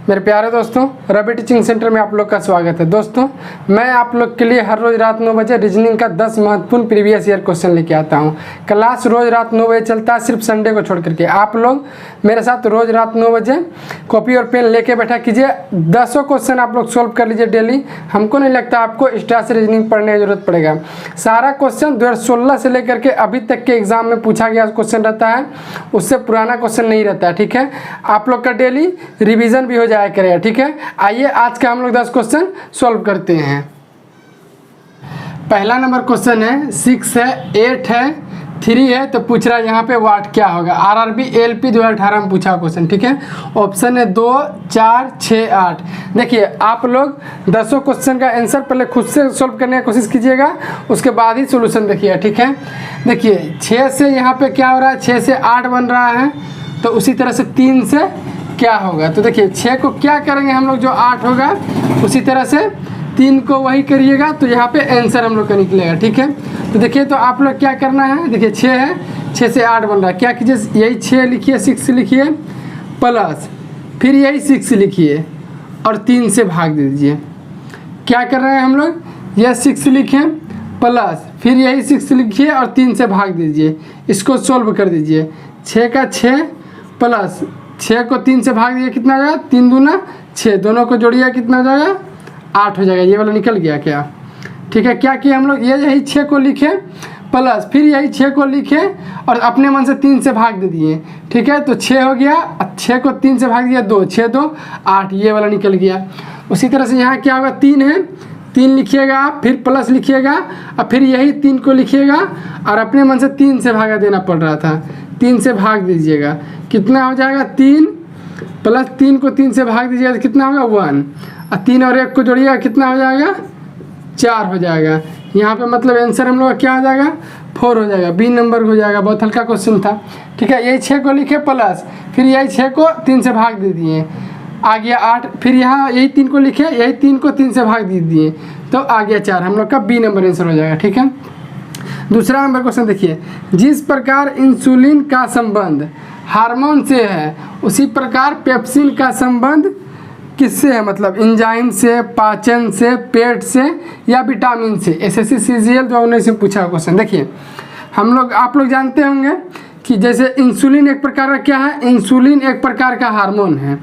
मेरे प्यारे दोस्तों, रवि टीचिंग सेंटर में आप लोग का स्वागत है। दोस्तों, मैं आप लोग के लिए हर रोज़ रात 9 बजे रीजनिंग का 10 महत्वपूर्ण प्रीवियस ईयर क्वेश्चन लेके आता हूं। क्लास रोज़ रात 9 बजे चलता है, सिर्फ संडे को छोड़ करके। आप लोग मेरे साथ रोज़ रात 9 बजे कॉपी और पेन लेके बैठा कीजिए। 10 क्वेश्चन आप लोग सोल्व कर लीजिए डेली। हमको नहीं लगता आपको एक्स्ट्रा से रीजनिंग पढ़ने की जरूरत पड़ेगा। सारा क्वेश्चन 2016 से लेकर के अभी तक के एग्जाम में पूछा गया क्वेश्चन रहता है, उससे पुराना क्वेश्चन नहीं रहता है। ठीक है, आप लोग का डेली रिवीजन भी हो जाया करेगा। ठीक है, आइए आज का हम लोग 10 क्वेश्चन सॉल्व करते हैं। पहला नंबर क्वेश्चन है 6 है, 8 है, 3 है, तो पूछ रहा है यहाँ पे वाट क्या होगा। आरआरबी एलपी 2018 में पूछा क्वेश्चन। ठीक है, ऑप्शन है 2, 4, 6, 8। देखिए, आप लोग 10 क्वेश्चन का आंसर पहले खुद से सॉल्व करने की कोशिश कीजिएगा, उसके बाद ही सोल्यूशन देखिएगा। ठीक है, देखिए 6 से यहाँ पे क्या हो रहा है, 6 से 8 बन रहा है, तो उसी तरह से 3 से क्या होगा। तो देखिए 6 को क्या करेंगे हम लोग, जो 8 होगा उसी तरह से 3 को वही करिएगा, तो यहाँ पे आंसर हम लोग का निकलेगा। ठीक है, तो देखिए तो आप लोग क्या करना है, देखिए 6 है, 6 से 8 बन रहा है, क्या कीजिए यही 6 लिखिए, 6 लिखिए, प्लस फिर यही 6 लिखिए और 3 से भाग दीजिए। क्या कर रहे हैं हम लोग, यह 6 लिखें प्लस फिर यही 6 लिखिए और 3 से भाग दीजिए। इसको सोल्व कर दीजिए। 6 का 6 प्लस 6 को 3 से भाग दिया, कितना आ जाएगा, 3 दूना 6, दोनों को जोड़िए कितना हो जाएगा, 8 हो जाएगा। ये वाला निकल गया क्या। ठीक है, क्या किया हम लोग, ये यही 6 को लिखे प्लस फिर यही 6 को लिखे और अपने मन से 3 से भाग दे दिए। ठीक है, तो 6 हो गया, 6 को 3 से भाग दिया 2, 6 2 8, ये वाला निकल गया। उसी तरह से यहाँ क्या होगा, 3 है, 3 लिखिएगा आप, फिर प्लस लिखिएगा और फिर यही 3 को लिखिएगा और अपने मन से 3 से भागा देना पड़ रहा था, 3 से भाग दीजिएगा, कितना हो जाएगा 3 प्लस 3 को 3 से भाग दीजिएगा तो कितना होगा 1, और 3 और 1 को जोड़िएगा कितना हो जाएगा 4 हो जाएगा। यहाँ पे मतलब आंसर हम लोग का क्या हो जाएगा, 4 हो जाएगा, बी नंबर हो जाएगा। बहुत हल्का क्वेश्चन था। ठीक है, यही 6 को लिखे प्लस फिर यही 6 को 3 से भाग दे दिए, आ गया 8, फिर यहाँ यही 3 को लिखे, यही 3 को 3 से भाग दे दिए, तो आ गया 4, हम लोग का बी नंबर आंसर हो जाएगा। ठीक है, दूसरा नंबर क्वेश्चन देखिए, जिस प्रकार इंसुलिन का संबंध हार्मोन से है उसी प्रकार पेप्सिन का संबंध किससे है, मतलब एंजाइम से, पाचन से, पेट से या विटामिन से। एसएससी सीजीएल 2019 में पूछा क्वेश्चन। देखिए हम लोग आप लोग जानते होंगे कि जैसे इंसुलिन एक प्रकार का क्या है, इंसुलिन एक प्रकार का हार्मोन है।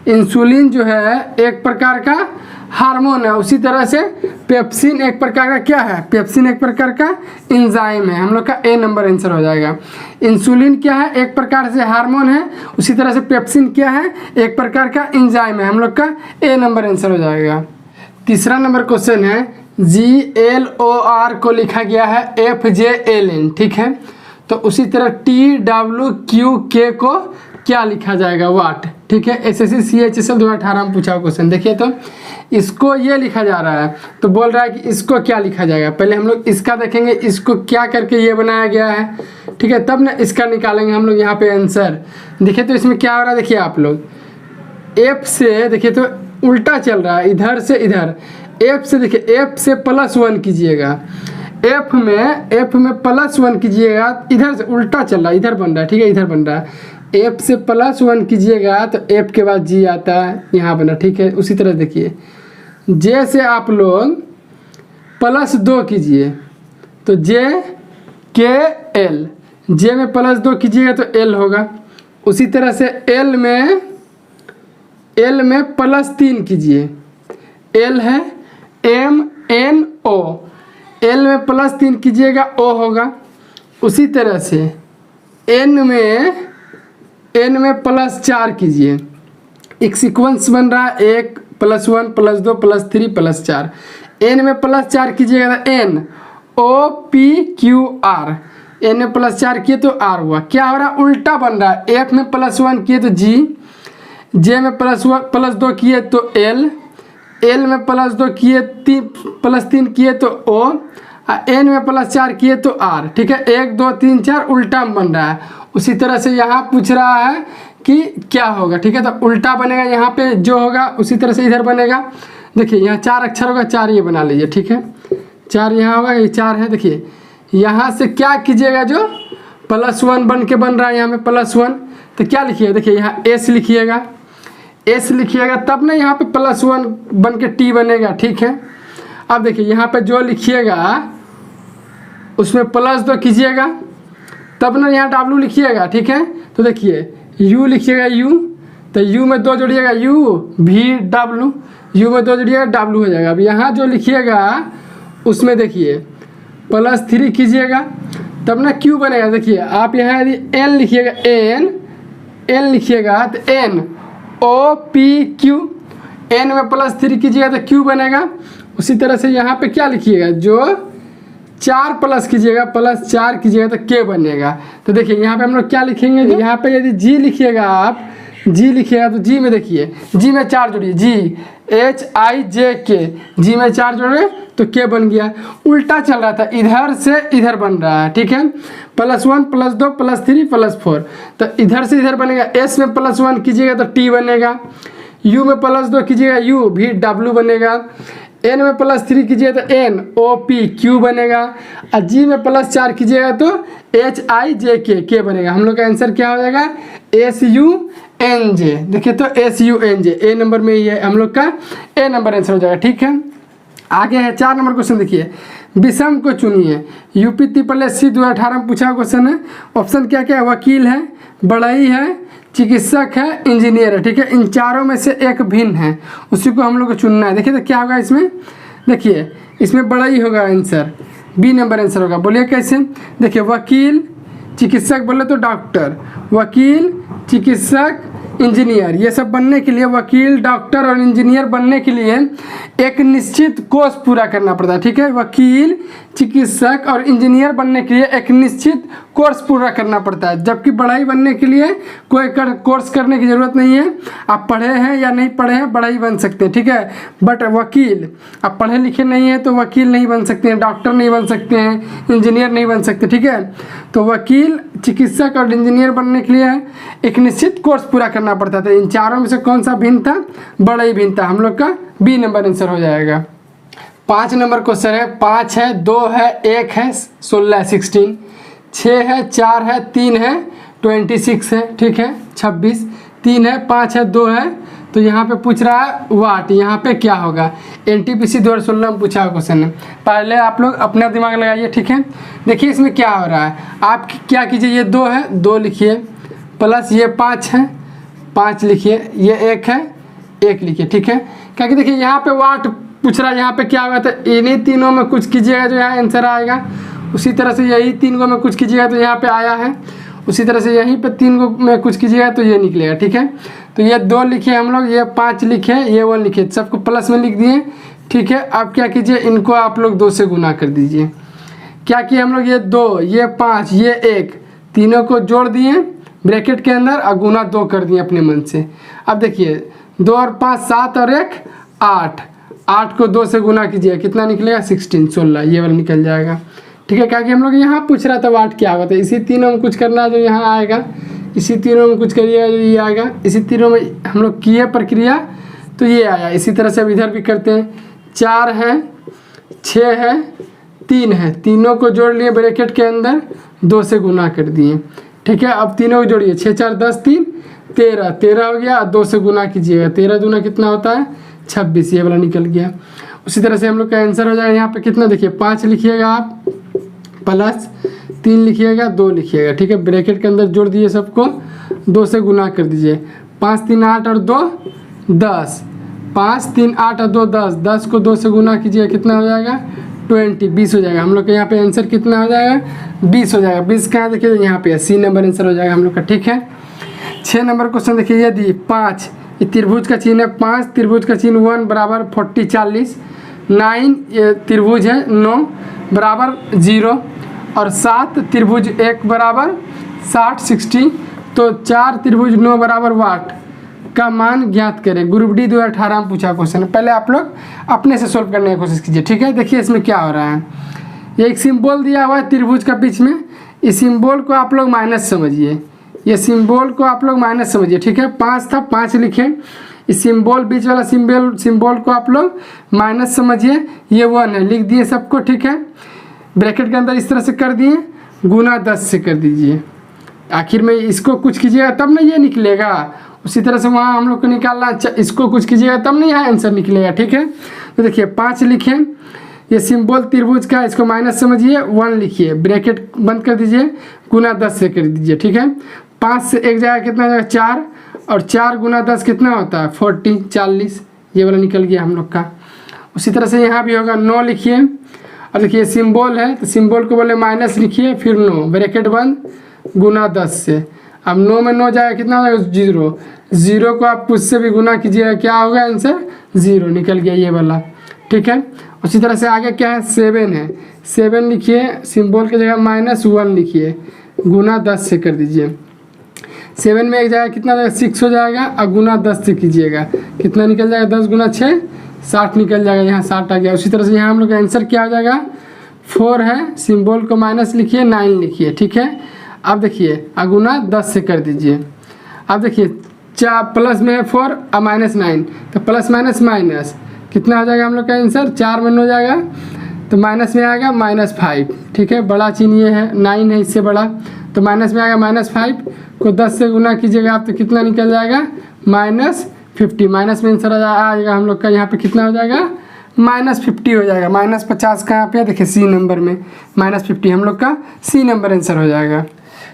इंसुलिन जो है एक प्रकार का हार्मोन है, उसी तरह से पेप्सिन एक प्रकार का क्या है, पेप्सिन एक प्रकार का एंजाइम है। हम लोग का ए नंबर आंसर हो जाएगा। इंसुलिन क्या है, एक प्रकार से हार्मोन है, उसी तरह से पेप्सिन क्या है, एक प्रकार का एंजाइम है। हम लोग का ए नंबर आंसर हो जाएगा। तीसरा नंबर क्वेश्चन है, GLOR को लिखा गया है FJLN। ठीक है, तो उसी तरह TWQK को क्या लिखा जाएगा, वाट। ठीक है, एसएससी CHSL 2018 में पूछा क्वेश्चन। देखिए तो इसको ये लिखा जा रहा है, तो बोल रहा है कि इसको क्या लिखा जाएगा। पहले हम लोग इसका देखेंगे, इसको क्या करके ये बनाया गया है। ठीक है, तब ना इसका निकालेंगे हम लोग यहाँ पे आंसर। देखिए तो इसमें क्या हो रहा है, देखिए आप लोग F से, देखिए तो उल्टा चल रहा है, इधर से इधर। F से देखिए, F से +1 कीजिएगा, F में +1 कीजिएगा, इधर से उल्टा चल रहा है, इधर बन रहा है। ठीक है, इधर बन रहा है। F से +1 कीजिएगा तो F के बाद G आता है, यहाँ बना। ठीक है, उसी तरह देखिए J से आप लोग +2 कीजिए तो JKL, J में +2 कीजिएगा तो L होगा। उसी तरह से L में +3 कीजिए, L है MNO, L में +3 कीजिएगा O होगा। उसी तरह से N में +4 कीजिए, एक सीक्वेंस बन रहा है, 1 +1 +2 +3 +4। N में +4 कीजिएगा तो NOPQR, N में +4 किए तो R हुआ। क्या हो रहा है, उल्टा बन रहा है। F में +1 किए तो G, J में +2 किए तो L, L में +2 किए, +3 किए तो O, N में +4 किए तो R। ठीक है, 1 2 3 4 उल्टा बन रहा है। उसी तरह से यहाँ पूछ रहा है कि क्या होगा। ठीक है, तो उल्टा बनेगा, यहाँ पे जो होगा उसी तरह से इधर बनेगा। देखिए यहाँ 4 अक्षर होगा, 4 ये बना लीजिए। ठीक है, 4 यहाँ होगा, ये 4 है। देखिए यहाँ से क्या कीजिएगा, जो +1 बन के बन रहा है यहाँ में +1, तो क्या लिखिएगा, देखिए यहाँ S लिखिएगा, एस लिखिएगा तब ना यहाँ पे +1 बन के टी बनेगा, ठीक है। अब देखिए यहाँ पे जो लिखिएगा उसमें +2 कीजिएगा तब ना यहाँ W लिखिएगा, ठीक है। तो देखिए U लिखिएगा U, तो U में 2 जोड़िएगा U V W, U में 2 जोड़िएगा W हो जाएगा। अब यहाँ जो लिखिएगा उसमें देखिए +3 कीजिएगा तब ना Q बनेगा। देखिए आप यहाँ यदि N लिखिएगा N लिखिएगा तो N O P Q, N में +3 कीजिएगा तो Q बनेगा। उसी तरह से यहाँ पे क्या लिखिएगा, जो 4 प्लस कीजिएगा +4 कीजिएगा तो K बनेगा। तो देखिए यहाँ पे हम लोग क्या लिखेंगे, यहाँ पे यदि G लिखिएगा आप G लिखिएगा तो G में देखिए G में 4 जोड़िए GHIJK, G में 4 जोड़े तो K बन गया। उल्टा चल रहा था, इधर से इधर बन रहा है, ठीक है। +1 +2 +3 +4, तो इधर से इधर बनेगा। S में +1 कीजिएगा तो T बनेगा, U में +2 कीजिएगा U V W बनेगा, N में +3 कीजिएगा तो N O P Q बनेगा, और G में +4 कीजिएगा तो HIJK K बनेगा। हम लोग का आंसर क्या हो जाएगा, SUNJ। देखिए तो SUNJ A नंबर में ही है, हम लोग का A नंबर आंसर हो जाएगा, ठीक है। आगे है 4 नंबर क्वेश्चन, देखिए विषम को चुनिए। UP SSC 2018 में पूछा क्वेश्चन है। ऑप्शन क्या क्या है, वकील है, बढ़ई है, चिकित्सक है, इंजीनियर है, ठीक है। इन चारों में से एक भिन्न है, उसी को हम लोग को चुनना है। देखिए तो क्या होगा इसमें, देखिए इसमें बढ़ई होगा आंसर, B नंबर आंसर होगा। बोलिए कैसे, देखिए वकील चिकित्सक बोले तो डॉक्टर, वकील चिकित्सक इंजीनियर, ये सब बनने के लिए, वकील डॉक्टर और इंजीनियर बनने के लिए एक निश्चित कोर्स पूरा करना पड़ता है, ठीक है। वकील चिकित्सक और इंजीनियर बनने के लिए एक निश्चित कोर्स पूरा करना पड़ता है, जबकि बढ़ई बनने के लिए कोई कोर्स करने की ज़रूरत नहीं है। आप पढ़े हैं या नहीं पढ़े हैं बढ़ई बन सकते हैं, ठीक है। बट वकील आप पढ़े लिखे नहीं हैं तो वकील नहीं बन सकते हैं, डॉक्टर नहीं बन सकते हैं, इंजीनियर नहीं बन सकते, ठीक है। तो वकील चिकित्सक और इंजीनियर बनने के लिए एक निश्चित कोर्स पूरा करना पड़ता था। इन चारों में से कौन सा भिन्न था, बढ़ई भिन्न था। हम लोग का B नंबर आंसर हो जाएगा। 5 नंबर क्वेश्चन है, 5 है, 2 है, 1 है, 16 16, 6 है, 4 है, 3 है, 26 है, ठीक है, 26, 3 है, 5 है, 2 है। तो यहाँ पे पूछ रहा है वाट, यहाँ पे क्या होगा, NTPC 2016 में पूछा क्वेश्चन है। पहले आप लोग अपना दिमाग लगाइए, ठीक है। देखिए इसमें क्या हो रहा है, आप क्या कीजिए, ये 2 है 2 लिखिए, प्लस ये 5 है 5 लिखिए, ये 1 है 1 लिखिए, ठीक है। क्योंकि देखिए यहाँ पे वाट पूछ रहा है, यहाँ पे क्या होगा, तो इन्हीं तीनों में कुछ कीजिएगा जो यहाँ आंसर आएगा। उसी तरह से यही 3 को में कुछ कीजिएगा तो यहाँ पे आया है, उसी तरह से यहीं पे 3 को में कुछ कीजिएगा तो ये निकलेगा, ठीक है। तो ये 2 लिखे हम लोग, ये 5 लिखे, ये 1 लिखे, सबको प्लस में लिख दिए, ठीक है। अब क्या कीजिए, इनको आप लोग 2 से गुना कर दीजिए। क्या किए हम लोग, ये 2 ये 5 ये 1, तीनों को जोड़ दिए ब्रैकेट के अंदर और गुना 2 कर दिए अपने मन से। अब देखिए 2 और 5 7 और 1 8, 8 को 2 से गुना कीजिए, कितना निकलेगा 16 16, ये वाला निकल जाएगा, ठीक है। क्या कि हम लोग यहाँ पूछ रहा था वाट क्या होता है, इसी तीनों में कुछ करना है जो यहाँ आएगा, इसी तीनों में कुछ करिएगा जो ये आएगा, इसी तीनों में हम लोग किए प्रक्रिया तो ये आया। इसी तरह से अब इधर भी करते हैं, 4 है 6 है 3 है, तीनों को जोड़ लिए ब्रैकेट के अंदर 2 से गुना कर दिए, ठीक है। अब तीनों को जोड़िए, 6 4 10 3 13, 13 हो गया, 2 से गुना कीजिएगा, 13 दूना कितना होता है 26, ये वाला निकल गया। उसी तरह से हम लोग का आंसर हो जाएगा यहाँ पे कितना, देखिए 5 लिखिएगा आप, प्लस 3 लिखिएगा 2 लिखिएगा, ठीक है। ब्रैकेट के अंदर जोड़ दिए सबको, 2 से गुना कर दीजिए, 5 3 8 और 2 10, 5 3 8 और 2 10, 10 को 2 से गुना कीजिए, कितना हो जाएगा 20 20 हो जाएगा। हम लोग के यहाँ पे आंसर कितना हो जाएगा 20 हो जाएगा। 20 कहाँ देखिए यहाँ पे C नंबर आंसर हो जाएगा हम लोग का, ठीक है। 6 नंबर क्वेश्चन देखिए, यदि 5 ये त्रिभुज का चिन्ह है, 5 त्रिभुज का चिन्ह 1 बराबर 40 40, 9 ये त्रिभुज है 9 बराबर 0, और 7 त्रिभुज 1 बराबर 60 60, तो 4 त्रिभुज 9 बराबर वाट का मान ज्ञात करें। ग्रुप D 2018 में पूछा क्वेश्चन है। पहले आप लोग अपने से सोल्व करने की कोशिश कीजिए, ठीक है। देखिए इसमें क्या हो रहा है, ये एक सिंबल दिया हुआ है त्रिभुज का बीच में, इस सिंबल को आप लोग माइनस समझिए, ये सिंबल को आप लोग माइनस समझिए, ठीक है। 5 था 5 लिखे, इस सिंबल बीच वाला सिंबल को आप लोग माइनस समझिए, ये 1 है, लिख दिए सबको, ठीक है। ब्रैकेट के अंदर इस तरह से कर दिए, गुना 10 से कर दीजिए, आखिर में इसको कुछ कीजिएगा तब ना ये निकलेगा, उसी तरह से वहाँ हम लोग को निकालना, इसको कुछ कीजिएगा तब नहीं यहाँ आंसर निकलेगा, ठीक है। तो देखिए 5 लिखे, ये सिंबल त्रिभुज का, इसको माइनस समझिए, 1 लिखिए, ब्रैकेट बंद कर दीजिए, गुना 10 से कर दीजिए, ठीक है। 5 से 1 जाएगा कितना जाएगा 4, और 4 गुना 10 कितना होता है 40, 40, ये वाला निकल गया हम लोग का। उसी तरह से यहाँ भी होगा 9 लिखिए, और देखिए सिंबल है तो सिंबल को बोले माइनस लिखिए, फिर 9 ब्रैकेट बंद गुना 10 से। अब 9 में 9 जाएगा कितना होगा 0, 0 को आप कुछ से भी गुना कीजिएगा, क्या होगा आंसर 0 निकल गया ये वाला, ठीक है। उसी तरह से आगे क्या है 7 है, 7 लिखिए, सिंबल की जगह -1 लिखिए, गुना 10 से कर दीजिए। 7 में 1 जाएगा कितना जाएगा 6 हो जाएगा, और गुना 10 से कीजिएगा, कितना निकल जाएगा 10 गुना 6 60 निकल जाएगा, यहाँ 60 आ गया। उसी तरह से यहाँ हम लोग का आंसर क्या हो जाएगा 4 है, सिंबल को माइनस लिखिए, 9 लिखिए, ठीक है। अब देखिए गुना 10 से कर दीजिए। अब देखिए प्लस में है 4 और -9, तो प्लस माइनस माइनस कितना हो जाएगा हम लोग का आंसर, 4 में 9 जाएगा तो माइनस में आएगा -5, ठीक है। बड़ा चिन्ह ये है, 9 है इससे बड़ा, तो माइनस में आएगा -5 को 10 से गुना कीजिएगा आप, तो कितना निकल जाएगा -50, माइनस में आंसर आएगा हम लोग का यहाँ पे कितना हो जाएगा -50 हो जाएगा। -50 कहाँ पे है देखिए सी नंबर में, -50 हम लोग का सी नंबर आंसर हो जाएगा।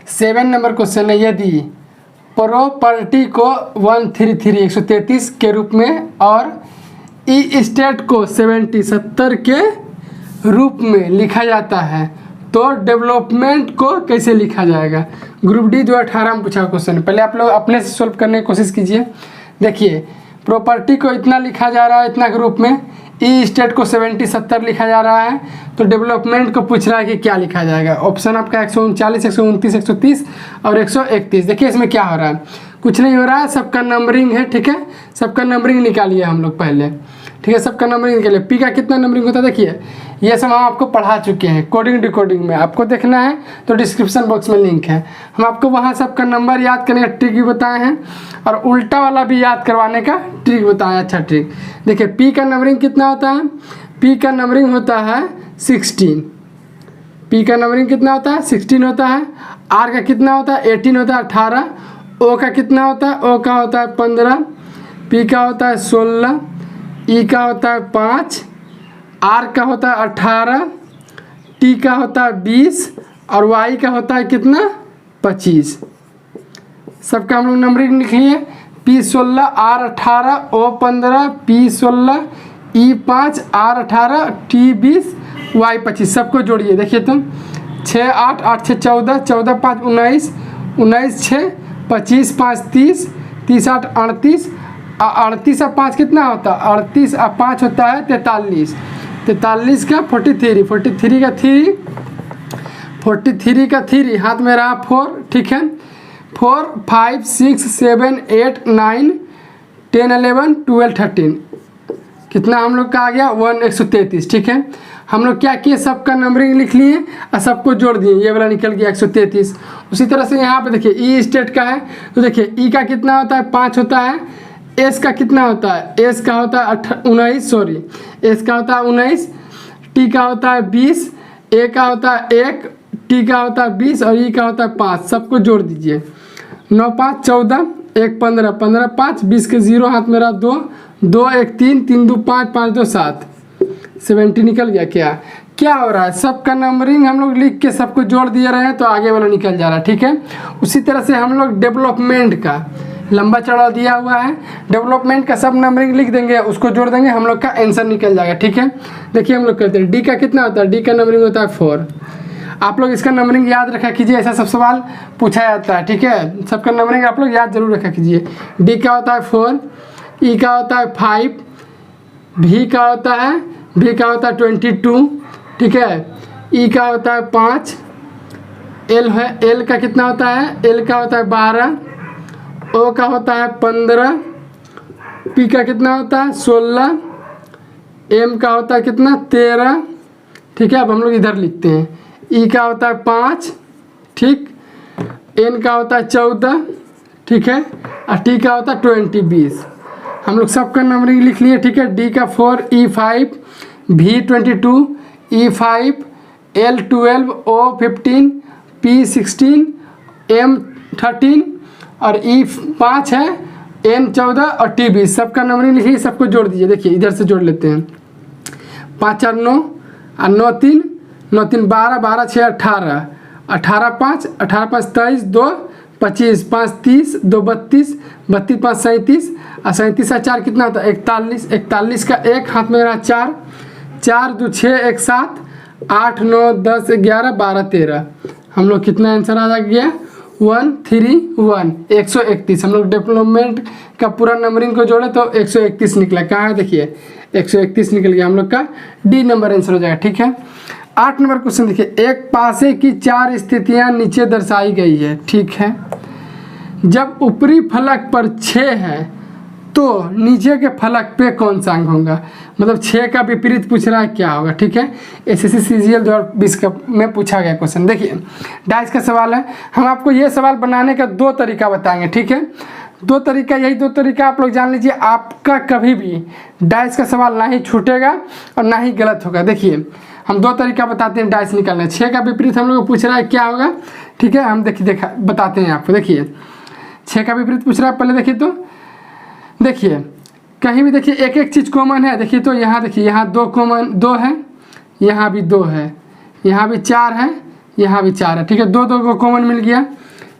7 नंबर क्वेश्चन है, यदि प्रॉपर्टी को 133 के रूप में और ई स्टेट को 70 के रूप में लिखा जाता है तो डेवलपमेंट को कैसे लिखा जाएगा। ग्रुप डी 2018 में पूछा क्वेश्चन, पहले आप लोग अपने से सॉल्व करने की कोशिश कीजिए। देखिए प्रॉपर्टी को इतना लिखा जा रहा है इतना के रूप में, ई स्टेट को 70 लिखा जा रहा है, तो डेवलपमेंट को पूछ रहा है कि क्या लिखा जाएगा। ऑप्शन आपका 139, 129, 130 और 131। देखिए इसमें क्या हो रहा है, कुछ नहीं हो रहा है, सबका नंबरिंग है, ठीक है। सबका नंबरिंग निकालिए हम लोग पहले, ठीक है। सबका नंबरिंग निकालिए। पी का कितना नंबरिंग होता है देखिए, ये सब हम आपको पढ़ा चुके हैं कोडिंग डिकोडिंग में। आपको देखना है तो डिस्क्रिप्शन बॉक्स में लिंक है, हम आपको वहाँ सबका नंबर याद करने का ट्रिक भी बताए हैं, और उल्टा वाला भी याद करवाने का ट्रिक बताया, अच्छा ट्रिक। देखिए पी का नंबरिंग कितना होता है, पी का नंबरिंग होता है 16, पी का नंबरिंग कितना होता है 16 होता है। आर का कितना होता है 18 होता है 18। ओ का कितना होता है, ओ का होता है 15। पी का होता है 16। ई का होता है 5। आर का होता है 18। टी का होता है 20 और वाई का होता है कितना 25। सबका हम लोग नंबरिंग लिख लिए, P 16, R 18, O 15, P 16, E 5, R 18, T 20, Y 25। सबको जोड़िए, देखिए तुम 6 8 8 6 14, 14 5 19, 19 6 25 5 30, 30 8 38, 38 और 5 कितना होता है 38 और 5 होता है 43, 43 का 43, 43 का 3, 43 का 3 हाथ में रहा 4, ठीक है। 4 5 6 7 8 9 10 11 12 13 कितना हम लोग का आ गया 133, ठीक है। हम लोग क्या किए, सबका नंबरिंग लिख लिए और सबको जोड़ दिए, ये वाला निकल गया 133। उसी तरह से यहाँ पे देखिए ई स्टेट का है, तो देखिए ई का कितना होता है 5 होता है। एस का कितना होता है, एस का होता है 19, सॉरी एस का होता है 19। टी का होता है 20, ए का होता है 1, टी का होता है 20 और ई का होता है 5। सबको जोड़ दीजिए, 9 5 14, 1 15, 15 5 20 के 0 हाथ मेरा 2, 2 1 3, 3 2 5, 5 2 7, 70 निकल गया। क्या हो रहा है, सबका नंबरिंग हम लोग लिख के सबको जोड़ दिए रहे हैं तो आगे वाला निकल जा रहा है, ठीक है। उसी तरह से हम लोग डेवलपमेंट का लंबा चौड़ा दिया हुआ है, डेवलपमेंट का सब नंबरिंग लिख देंगे, उसको जोड़ देंगे, हम लोग का आंसर निकल जाएगा, ठीक है। देखिए हम लोग करते हैं, डी का कितना होता है, डी का नंबरिंग होता है 4। आप लोग इसका नंबरिंग याद रखा कीजिए, ऐसा सब सवाल पूछा जाता है, ठीक है। सबका नंबरिंग आप लोग याद जरूर रखा कीजिए। डी का होता है 4, ई का होता है 5, भी का होता है 22, ठीक है। ई का होता है 5, एल है, एल का कितना होता है, एल का होता है 12, ओ का होता है 15, पी का कितना होता है 16, एम का होता है कितना 13, ठीक है। अब हम लोग इधर लिखते हैं, ई का होता है 5, ठीक, एन का होता है 14, ठीक है, और टी का होता है 20। हम लोग सबका नंबरिंग लिख लिए, ठीक है। डी का 4, ई 5, भी 22, ई 5, एल 12, ओ 15, पी 16, एम 13 और ई 5 है N14 और T20 सबका नंबरिंग लिखिए, सबको जोड़ दीजिए। देखिए इधर से जोड़ लेते हैं, 5 4 9 और 9 3 9 3 12 12 6 18 18 5 18 5 23 2 25 5 30 2 32 32 5 37 और 37 का 4 कितना होता है 41 41 का एक हाथ में रहा 4 4 2 6 1 7 8 9 10 11 12 13 हम लोग कितना आंसर आ गया 131 131। हम लोग डेवलपमेंट का पूरा नंबरिंग को जोड़े तो 131 निकला। कहाँ है देखिए 131 निकल गया, हम लोग का डी नंबर आंसर हो जाएगा। ठीक है, 8 नंबर क्वेश्चन देखिए, एक पासे की 4 स्थितियां नीचे दर्शाई गई है। ठीक है, जब ऊपरी फलक पर 6 है तो नीचे के फलक पे कौन सा अंक होगा, मतलब 6 का विपरीत पूछ रहा है क्या होगा। ठीक है, एसएससी सीजीएल 2020 में पूछा गया क्वेश्चन। देखिए डाइस का सवाल है, हम आपको ये सवाल बनाने का 2 तरीका बताएंगे। ठीक है, 2 तरीका, यही 2 तरीका आप लोग जान लीजिए, आपका कभी भी डाइस का सवाल ना ही छूटेगा और ना ही गलत होगा। देखिए हम 2 तरीका बताते हैं डाइस निकालने। 6 का विपरीत हम लोग पूछ रहा है क्या होगा। ठीक है, हम देखिए बताते हैं आपको। देखिए 6 का विपरीत पूछ रहा है, पहले देखिए तो देखिए कहीं भी देखिए एक एक चीज़ कॉमन है। देखिए तो यहाँ देखिए यहाँ 2 कॉमन 2 है, यहाँ भी 2 है, यहाँ भी 4 है, यहाँ भी 4 है। ठीक है, 2 2 को कॉमन मिल गया,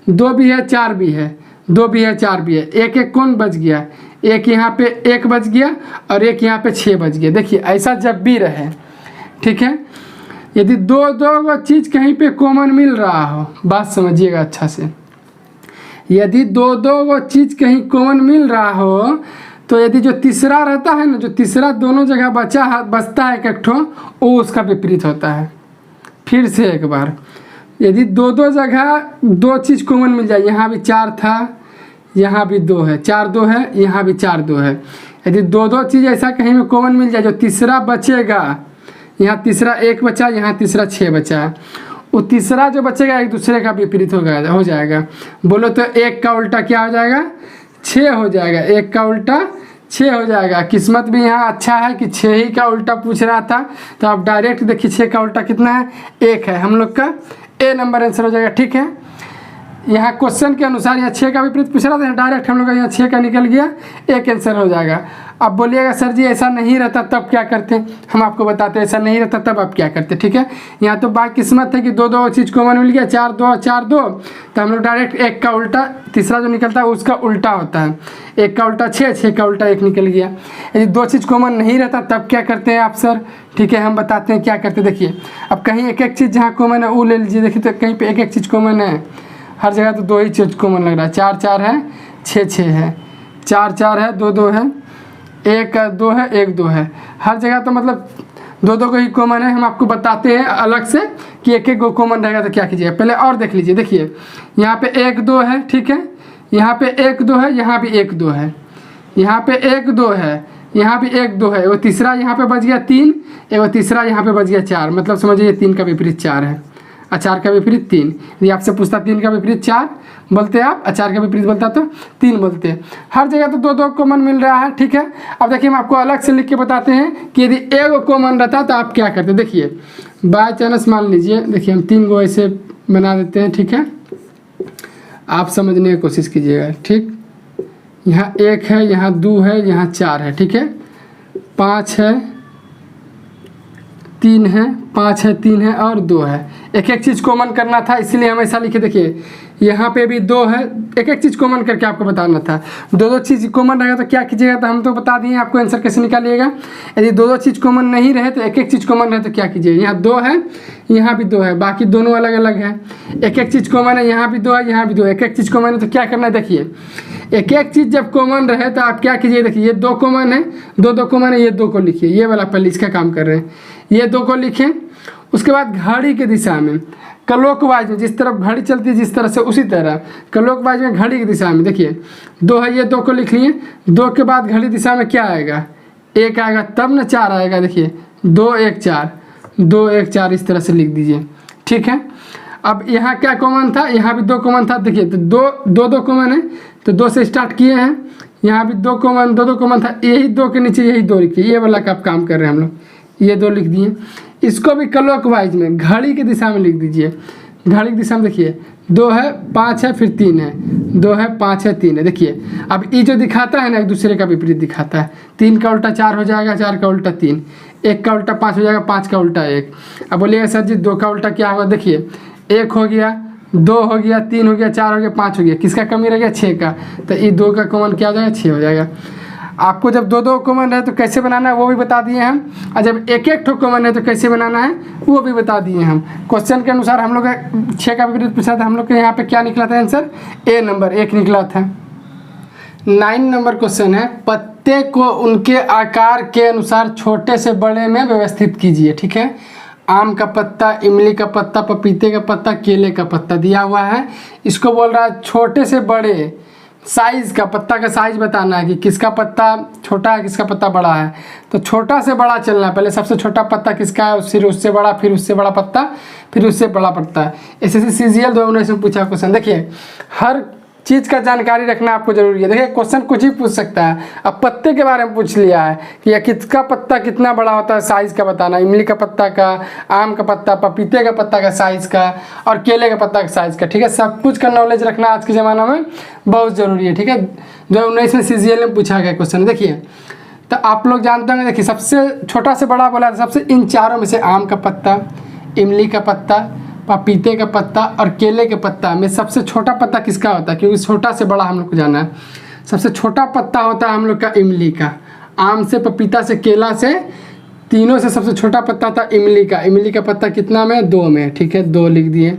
2 भी है 4 भी है, 2 भी है 4 भी है, एक एक कौन बच गया, एक यहाँ पे 1 बच गया और एक यहाँ पे 6 बच गया। देखिए ऐसा जब भी रहे। ठीक है, यदि 2 2 चीज़ कहीं पे कॉमन मिल रहा हो, बात समझिएगा अच्छा से, यदि 2 2 चीज़ कहीं कॉमन मिल रहा हो तो यदि जो तीसरा रहता है ना, जो तीसरा दोनों जगह बचता है एक ठो, वो उसका विपरीत होता है। फिर से एक बार, यदि 2 2 जगह 2 चीज़ कॉमन मिल जाए, यहाँ भी 4 था, यहाँ भी 2 है, 4 2 है, यहाँ भी 4 2 है, यदि 2 2 चीज़ ऐसा कहीं में कॉमन मिल जाए, जो तीसरा बचेगा, यहाँ तीसरा 1 बचा, यहाँ तीसरा 6 बचा है, वो तीसरा जो बचेगा एक दूसरे का विपरीत हो जाएगा। बोलो तो 1 का उल्टा क्या हो जाएगा 6 हो जाएगा, 1 का उल्टा 6 हो जाएगा। किस्मत भी यहाँ अच्छा है कि 6 ही का उल्टा पूछ रहा था, तो आप डायरेक्ट देखिए 6 का उल्टा कितना है 1 है, हम लोग का ए नंबर आंसर हो जाएगा। ठीक है, यहाँ क्वेश्चन के अनुसार यहाँ 6 का विपरीत पूछ रहा था, डायरेक्ट हम लोग का यहाँ 6 का निकल गया, एक आंसर हो जाएगा। अब बोलिएगा सर जी ऐसा नहीं रहता तब क्या करते, हम आपको बताते हैं ऐसा नहीं रहता तब आप क्या करते। ठीक है, यहाँ तो बात किस्मत है कि 2 2 चीज़ कॉमन मिल गया, 4 2 4 2, तो हम लोग डायरेक्ट 1 का उल्टा तीसरा जो निकलता है उसका उल्टा होता है, 1 का उल्टा 6, 6 का उल्टा 1 निकल गया। यदि 2 चीज़ कॉमन नहीं रहता तब क्या करते हैं आप सर। ठीक है, हम बताते हैं क्या करते। देखिए अब कहीं एक एक चीज़ जहाँ कॉमन है वो ले लीजिए। देखिए तो कहीं पर एक एक चीज़ कॉमन है, हर जगह तो 2 ही चीज़ कॉमन लग रहा है, 4 4 है, 6 6 है, 4 4 है, 2 2 है, 1 2 है, 1 2 है, हर जगह तो मतलब 2 2 को ही कॉमन है। हम आपको बताते हैं अलग से कि एक एक को कॉमन रहेगा तो क्या कीजिएगा, पहले और देख लीजिए। देखिए यहाँ पे 1 2 है, ठीक है, यहाँ पे 1 2 है, यहाँ भी 1 2 है, यहाँ पे 1 2 है, यहाँ भी 1 2 है, वो तीसरा यहाँ पे बच गया 3, वो तीसरा यहाँ पे बच गया 4, मतलब समझिए 3 का विपरीत 4 है, 4 का विपरीत 3। यदि आपसे पूछता 3 का विपरीत 4 बोलते आप, 4 का विपरीत बोलता तो 3 बोलते। हर जगह तो 2 2 कॉमन मिल रहा है। ठीक है, अब देखिए हम आपको अलग से लिख के बताते हैं कि यदि 1 कॉमन रहता तो आप क्या करते। देखिए बाय चांस मान लीजिए, देखिए हम 3 को ऐसे बना देते हैं। ठीक है, आप समझने की कोशिश कीजिएगा। ठीक, यहाँ 1 है, यहाँ 2 है, यहाँ 4 है, ठीक है, 5 है, 3 है, 5 है, 3 है और 2 है। एक एक चीज़ कॉमन करना था इसलिए हम ऐसा लिखे। देखिए यहाँ पे भी 2 है, एक एक चीज़ कॉमन करके आपको बताना था। 2 2 चीज़ कॉमन रहेगा तो क्या कीजिएगा, तो हम तो बता दिए आपको आंसर कैसे निकालिएगा। यदि 2 2 चीज़ कॉमन नहीं रहे तो एक एक चीज़ कॉमन रहे तो क्या कीजिएगा, यहाँ 2 है, यहाँ भी 2 है, बाकी दोनों अलग अलग है। एक एक चीज़ कॉमन है, यहाँ भी 2 है, यहाँ भी 2 है, एक एक चीज़ कॉमन है तो क्या करना है। देखिए एक एक चीज़ जब कॉमन रहे तो आप क्या कीजिए। देखिए ये 2 कॉमन है, 2 2 कॉमन है, ये 2 को लिखिए, ये वाला पहले इसका काम कर रहे हैं, ये 2 को लिखें। उसके बाद घड़ी के दिशा में क्लॉकवाइज में, जिस तरफ घड़ी चलती है जिस तरह से उसी तरह क्लॉकवाइज में घड़ी की दिशा में। देखिए 2 है, ये 2 को लिख लिए, 2 के बाद घड़ी दिशा में क्या आएगा, 1 आएगा, तब ना 4 आएगा। देखिए 2 1 4, 2 1 4 इस तरह से लिख दीजिए। ठीक है, अब यहाँ क्या कॉमन था, यहाँ भी 2 कॉमन था। देखिए तो 2 2 कॉमन है तो 2 से स्टार्ट किए हैं, यहाँ भी 2 2 कॉमन था, यही 2 के नीचे यही 2 लिखिए, ये वाला का आप काम कर रहे हैं हम लोग, ये 2 लिख दिए। इसको भी क्लॉकवाइज में घड़ी की दिशा में लिख दीजिए। घड़ी की दिशा में देखिए 2 है 5 है फिर 3 है, 2 है 5 है 3 है। देखिए अब ये जो दिखाता है ना एक दूसरे का विपरीत दिखाता है। 3 का उल्टा 4 हो जाएगा, 4 का उल्टा 3, 1 का उल्टा 5 हो जाएगा, 5 का उल्टा 1। अब बोलिएगा सर जी 2 का उल्टा क्या होगा? देखिए 1 हो गया, 2 हो गया, 3 हो गया, 4 हो गया, 5 हो गया, किसका कमी रह गया? 6 का। तो ये 2 का कॉमन क्या हो जाएगा? 6 हो जाएगा। आपको जब 2 कॉमन है तो कैसे बनाना है वो भी बता दिए हम, और जब 1 ठो कॉमन है तो कैसे बनाना है वो भी बता दिए हम। क्वेश्चन के अनुसार हम लोग 6 का विपरीत पूछा था, हम लोग के यहाँ पे क्या निकला था आंसर? ए नंबर 1 निकला था। 9 नंबर क्वेश्चन है, पत्ते को उनके आकार के अनुसार छोटे से बड़े में व्यवस्थित कीजिए। ठीक है, आम का पत्ता, इमली का पत्ता, पपीते का पत्ता, केले का पत्ता दिया हुआ है। इसको बोल रहा है छोटे से बड़े साइज़ का, पत्ता का साइज़ बताना है कि किसका पत्ता छोटा है किसका पत्ता बड़ा है। तो छोटा से बड़ा चलना है, पहले सबसे छोटा पत्ता किसका है, फिर उससे बड़ा, फिर उससे बड़ा पत्ता, फिर उससे बड़ा पत्ता है। एसएससी सीजीएल 2019 में पूछा क्वेश्चन। देखिए हर चीज़ का जानकारी रखना आपको जरूरी है। देखिए क्वेश्चन कुछ ही पूछ सकता है। अब पत्ते के बारे में पूछ लिया है कि यह किसका पत्ता कितना बड़ा होता है, साइज़ का बताना, इमली का पत्ता का, आम का पत्ता, पपीते का पत्ता का साइज़ का, और केले का पत्ता का साइज़ का। ठीक है, सब कुछ का नॉलेज रखना आज के ज़माना में बहुत ज़रूरी है। ठीक है, 2019 में सीजीएल में पूछा गया क्वेश्चन। देखिए तो आप लोग जानते होंगे, देखिए सबसे छोटा से बड़ा बोला था, सबसे इन चारों में से आम का पत्ता, इमली का पत्ता, पपीते का पत्ता और केले के पत्ता में सबसे छोटा पत्ता किसका होता है? क्योंकि छोटा से बड़ा हम लोग को जाना है। सबसे छोटा पत्ता होता है हम लोग का इमली का। आम से, पपीता से, केला से, तीनों से सबसे छोटा पत्ता था इमली का। इमली का पत्ता कितना में? 2 में। ठीक है, 2 लिख दिए।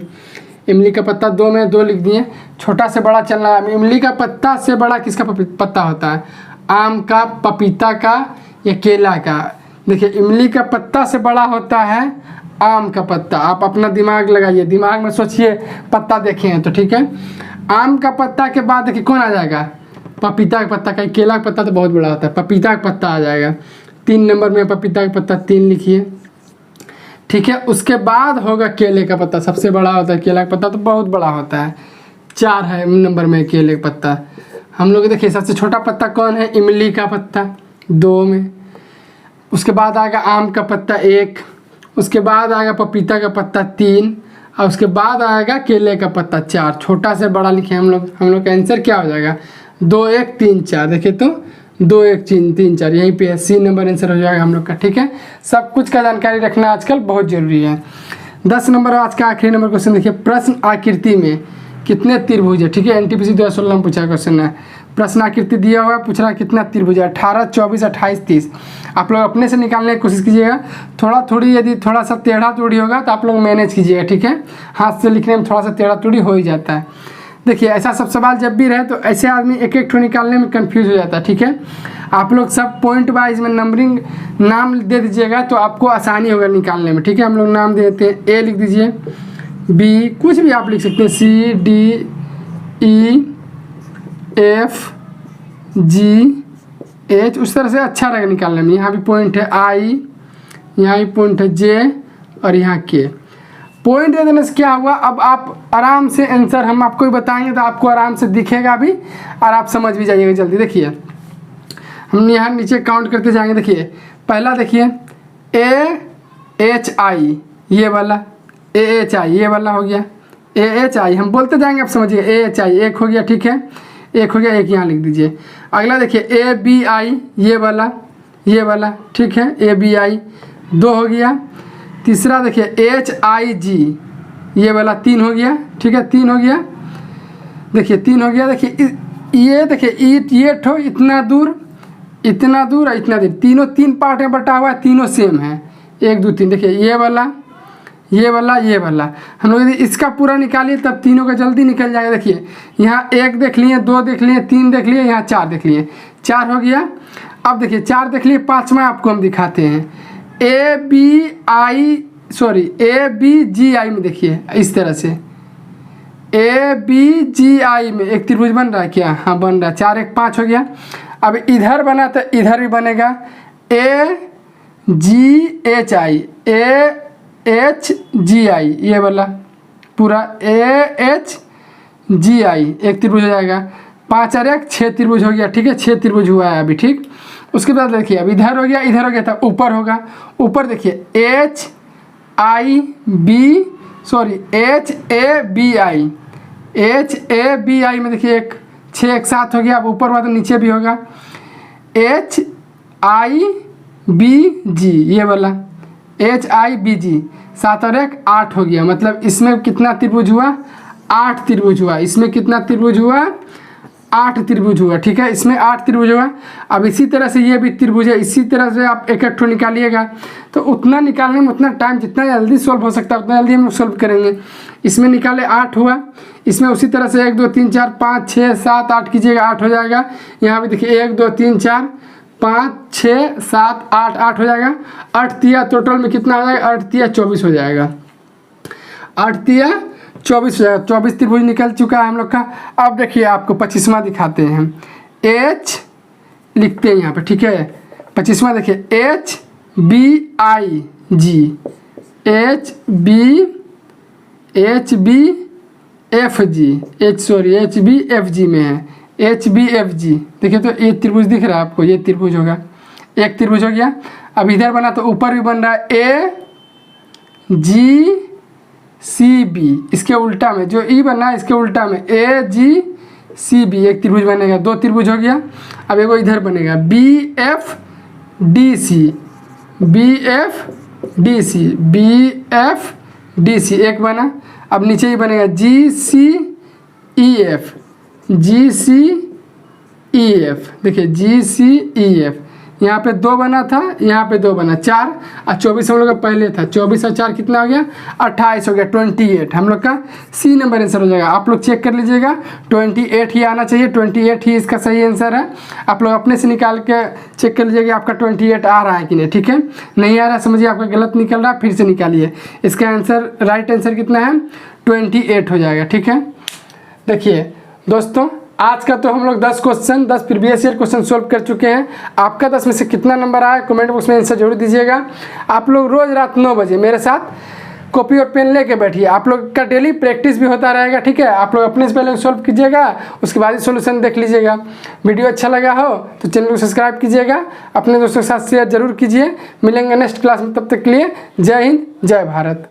इमली का पत्ता 2 में, 2 लिख दिए। छोटा से बड़ा चलना है। इमली का पत्ता से बड़ा किसका पत्ता होता है? आम का, पपीता का या केला का? देखिए इमली का पत्ता से बड़ा होता है आम का पत्ता। आप अपना दिमाग लगाइए, दिमाग में सोचिए, पत्ता देखे हैं तो। ठीक है, आम का पत्ता के बाद देखिए कौन आ जाएगा? पपीता का पत्ता का। केला का पत्ता तो बहुत बड़ा होता है, पपीता का पत्ता आ जाएगा 3 नंबर में। पपीता का पत्ता 3 लिखिए। ठीक है, उसके बाद होगा केले का पत्ता, सबसे बड़ा होता है। केला का पत्ता तो बहुत बड़ा होता है, 4 है नंबर में केले का पत्ता। हम लोग देखिए सबसे छोटा पत्ता कौन है? इमली का पत्ता 2 में। उसके बाद आएगा आम का पत्ता 1, उसके बाद आएगा पपीता का पत्ता 3, और उसके बाद आएगा केले का पत्ता 4। छोटा से बड़ा लिखे हम लोग का आंसर क्या हो जाएगा? 2 1 3 4। देखिए तो 2 1 3 4 यहीं पे सी नंबर आंसर हो जाएगा हम लोग का। ठीक है, सब कुछ का जानकारी रखना आजकल बहुत ज़रूरी है। 10 नंबर आज का आखिरी नंबर क्वेश्चन देखिए, प्रश्न आकृति में कितने त्रिभुज है? ठीक है, एनटीपीसी 2016 में पूछा क्वेश्चन है। प्रश्न आकृति दिया हुआ है, पूछ रहा है कितना त्रिभुज है? 18 24 28 30। आप लोग अपने से निकालने की कोशिश कीजिएगा। यदि थोड़ा सा टेढ़ा टूढ़ी होगा तो आप लोग मैनेज कीजिएगा। ठीक है, हाथ से लिखने में थोड़ा सा टेढ़ा टूढ़ी हो ही जाता है। देखिए ऐसा सब सवाल जब भी रहे तो ऐसे आदमी एक ठो निकालने में कन्फ्यूज हो जाता है। ठीक है, आप लोग सब पॉइंट वाइज में नंबरिंग नाम दे दीजिएगा तो आपको आसानी होगा निकालने में। ठीक है, हम लोग नाम देते हैं। ए लिख दीजिए, बी, कुछ भी आप लिख सकते हैं, C D E F G H, उस तरह से अच्छा रहेगा निकालने में। यहाँ भी पॉइंट है आई, यहाँ भी पॉइंट है जे, और यहाँ के। पॉइंट दे देने से क्या हुआ, अब आप आराम से आंसर हम आपको भी बताएंगे तो आपको आराम से दिखेगा भी और आप समझ भी जाइएगा जल्दी। देखिए हम यहाँ नीचे काउंट करते जाएंगे। देखिए पहला देखिए ए एच आई, ये वाला ए एच आई, ये वाला हो गया ए एच आई। हम बोलते जाएंगे, आप समझिए। ए एच आई एक हो गया। ठीक है, एक हो गया, एक यहाँ लिख दीजिए। अगला देखिए ए बी आई, ये वाला। ठीक है, ए बी आई 2 हो गया। तीसरा देखिए एच आई जी, ये वाला 3 हो गया। ठीक है, 3 हो गया। देखिए 3 हो गया। देखिए ये देखिए ये ठो इतना दूर और इतना दूर, तीनों 3 पार्ट में बटा हुआ है, तीनों सेम है, 1 2 3। देखिए ये वाला, ये वाला हम लोग यदि इसका पूरा निकालिए तब तीनों का जल्दी निकल जाएगा। देखिए यहाँ 1 देख लिए, 2 देख लिए, 3 देख लिए, यहाँ 4 देख लिए, 4 हो गया। अब देखिए 4 देख लिए, 5वां आपको हम दिखाते हैं। ए बी जी आई में देखिए इस तरह से ए बी जी आई में एक त्रिभुज बन रहा है क्या? हाँ बन रहा है। 4 1 5 हो गया। अब इधर बना तो इधर भी बनेगा ए जी H I, A H G आई, ये वाला पूरा ए एच जी आई एक त्रिभुज हो जाएगा। 5 और 1 6 त्रिभुज हो गया। ठीक है, 6 त्रिभुज हुआ है अभी। ठीक, उसके बाद देखिए अब इधर हो गया, इधर हो गया था, ऊपर होगा। ऊपर देखिए H A B I, HABI में देखिए एक 6 एक साथ हो गया, अब ऊपर हुआ तो नीचे भी होगा। HIBG ये वाला HIBG 7 और 1 8 हो गया, मतलब इसमें कितना त्रिभुज हुआ? 8 त्रिभुज हुआ। इसमें कितना त्रिभुज हुआ? 8 त्रिभुज हुआ, ठीक है, इसमें 8 त्रिभुज हुआ। अब इसी तरह से ये भी त्रिभुज है, इसी तरह से आप एक एक ठो निकालिएगा, तो उतना निकालने में उतना टाइम, जितना जल्दी सॉल्व हो सकता है उतना जल्दी हम लोग सॉल्व करेंगे। इसमें निकाले 8 हुआ, इसमें उसी तरह से 1 2 3 4 5 6 7 8 कीजिएगा, 8 हो जाएगा। यहाँ पे देखिए 1 2 3 4 5 6 7 8 8 हो जाएगा। 8 तिया टोटल में कितना हो जाएगा? 8 तिया 24 हो जाएगा। 8 तिया 24 हो जाएगा। 24 त्रिभुज निकल चुका है हम लोग का। अब देखिए आपको 25वां दिखाते हैं हम। H लिखते हैं यहाँ पे, ठीक है। 25वां देखिए HBFG में है, HBFG देखिए, तो ये त्रिभुज दिख रहा है आपको, ये त्रिभुज होगा, एक त्रिभुज हो गया। अब इधर बना तो ऊपर भी बन रहा है AGCB, इसके उल्टा में जो ई बना है इसके उल्टा में AGCB एक त्रिभुज बनेगा, 2 त्रिभुज हो गया। अब एगो इधर बनेगा BFDC एक बना। अब नीचे ही बनेगा GCEF देखिए GCEF, यहाँ पे 2 बना था, यहाँ पे 2 बना, 4 और 24 हम लोग का पहले था। 24 और 4 कितना हो गया? 28 हो गया, 28 हम लोग का सी नंबर आंसर हो जाएगा। आप लोग चेक कर लीजिएगा, 28 ही आना चाहिए, 28 ही इसका सही आंसर है। आप लोग अपने से निकाल के चेक कर लीजिएगा आपका 28 आ रहा है कि नहीं, ठीक है। नहीं आ रहा समझिए आपका गलत निकल रहा है, फिर से निकालिए। इसका आंसर, राइट आंसर कितना है? 28 हो जाएगा, ठीक है। देखिए दोस्तों, आज का तो हम लोग 10 question 10 previous year question solve कर चुके हैं। आपका 10 में से कितना नंबर आया कमेंट बॉक्स में आंसर जरूर दीजिएगा। आप लोग रोज़ रात 9 बजे मेरे साथ कॉपी और पेन लेके बैठिए, आप लोग का डेली प्रैक्टिस भी होता रहेगा, ठीक है। आप लोग अपने से पहले सॉल्व कीजिएगा, उसके बाद ही सॉल्यूशन देख लीजिएगा। वीडियो अच्छा लगा हो तो चैनल को सब्सक्राइब कीजिएगा, अपने दोस्तों के साथ शेयर जरूर कीजिए। मिलेंगे नेक्स्ट क्लास में, तब तक के लिए जय हिंद जय भारत।